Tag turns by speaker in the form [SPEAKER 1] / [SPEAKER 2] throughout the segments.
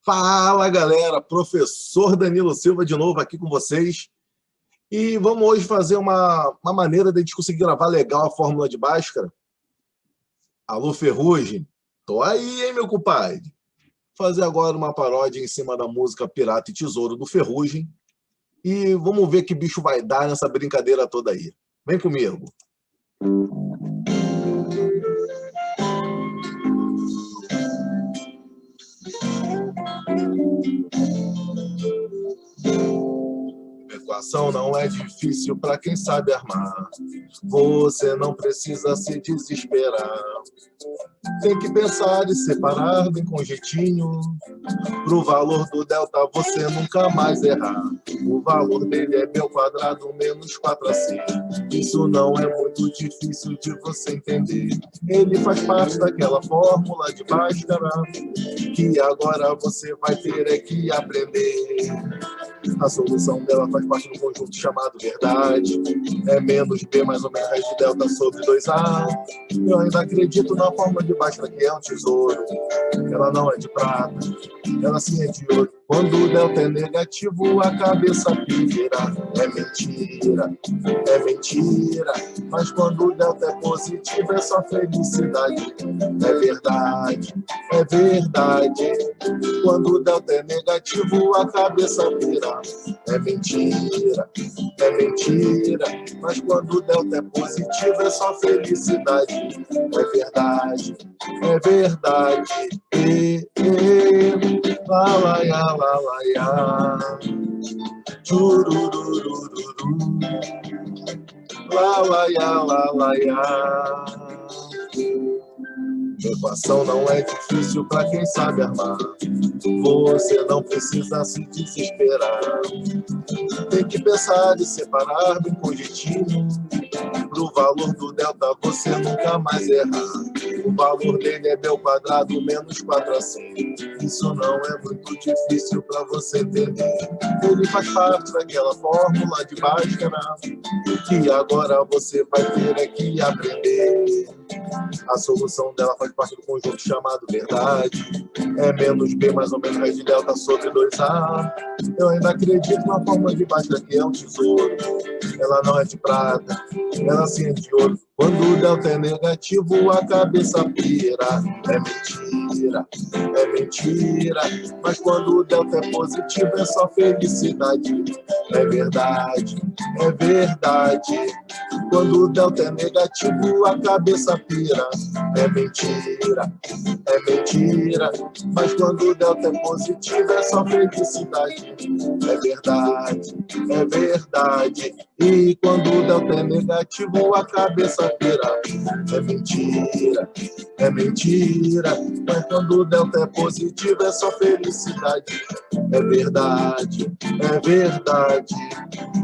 [SPEAKER 1] Fala, galera! Professor Danilo Silva de novo aqui com vocês. E vamos hoje fazer uma maneira de a gente conseguir gravar legal a fórmula de Bhaskara. Alô, Ferrugem? Tô aí, hein, meu compadre? Fazer agora uma paródia em cima da música Pirata e Tesouro do Ferrugem. E vamos ver que bicho vai dar nessa brincadeira toda aí. Vem comigo. Equação não é difícil para quem sabe armar. Você não precisa se desesperar. Tem que pensar e separar bem com jeitinho. Pro valor do delta você nunca mais errar. O valor dele é B² menos 4AC. Isso não é muito difícil de você entender. Ele faz parte daquela fórmula de Bhaskara que agora você vai ter que aprender. A solução dela faz parte do conjunto chamado verdade. É menos B mais ou menos raiz de delta sobre 2A. Eu ainda acredito na fórmula de Bhaskara que é um tesouro. Ela não é de prata, ela sim é de ouro. Quando o delta é negativo, a cabeça pira. É mentira, é mentira. Mas quando o delta é positivo, é só felicidade. É verdade, é verdade. Quando o delta é negativo, a cabeça pira. É mentira, é mentira. Mas quando o delta é positivo, é só felicidade. É verdade, é verdade. Lá, lá, ya, lá, lá, ya. Tchurururururu. Lá, lá, ya, lá, lá, ya. Equação não é difícil para quem sabe armar. Você não precisa se desesperar. Tem que pensar e separar bem com jeitinho. Pro valor do delta você nunca mais errar. O valor dele é B² menos 4AC. Isso não é muito difícil para você entender. Ele faz parte daquela fórmula de Bhaskara que agora você vai ter que aprender. A solução dela faz parte do conjunto chamado verdade. É menos B mais ou menos raiz de delta sobre 2A. Eu ainda acredito na fórmula de Bhaskara que é um tesouro. Ela não é de prata, ela sim é de ouro. Quando o delta é negativo, a cabeça pira. É mentira, é mentira. Mas quando o delta é positivo, é só felicidade. É verdade, é verdade. Quando o delta é negativo, a cabeça pira. É mentira, é mentira. Mas quando o delta é positivo, é só felicidade. É verdade, é verdade. E quando o delta é negativo, a cabeça pira. É mentira, é mentira. Mas quando o delta é positivo, é só felicidade. É verdade, é verdade.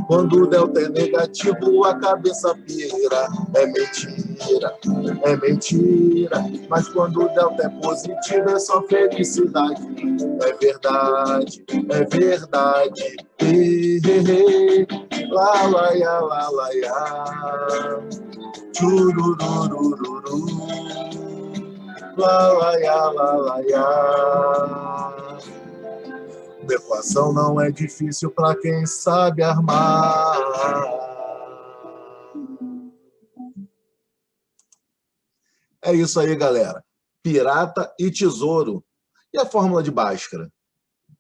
[SPEAKER 1] Quando o delta é negativo, a cabeça pira. É mentira, é mentira. Mas quando o delta é positivo, é só felicidade. É verdade, é verdade. Lá, lá, ya, lá, lá, ya. Tchurururururu. Lá, lá, ya, lá, lá, ya. Equação não é difícil para quem sabe armar. É isso aí, galera. Pirata e tesouro. E a fórmula de Bhaskara?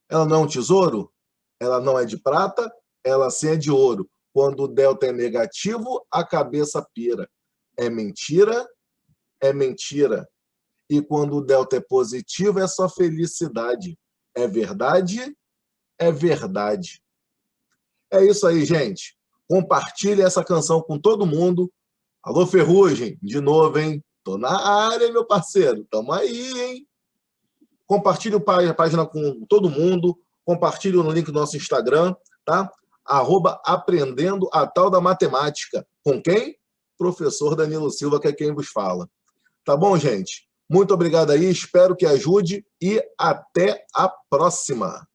[SPEAKER 1] Ela não é um tesouro? Ela não é de prata? Ela sim é de ouro. Quando o delta é negativo, a cabeça pira. É mentira? É mentira. E quando o delta é positivo, é só felicidade. É verdade? É verdade. É isso aí, gente. Compartilhe essa canção com todo mundo. Alô, Ferrugem, de novo, hein? Tô na área, meu parceiro. Tamo aí, hein? Compartilhe a página com todo mundo. Compartilhe no link do nosso Instagram, tá? @aprendendo a tal da matemática. Com quem? Professor Danilo Silva, que é quem vos fala. Tá bom, gente? Muito obrigado aí. Espero que ajude e até a próxima.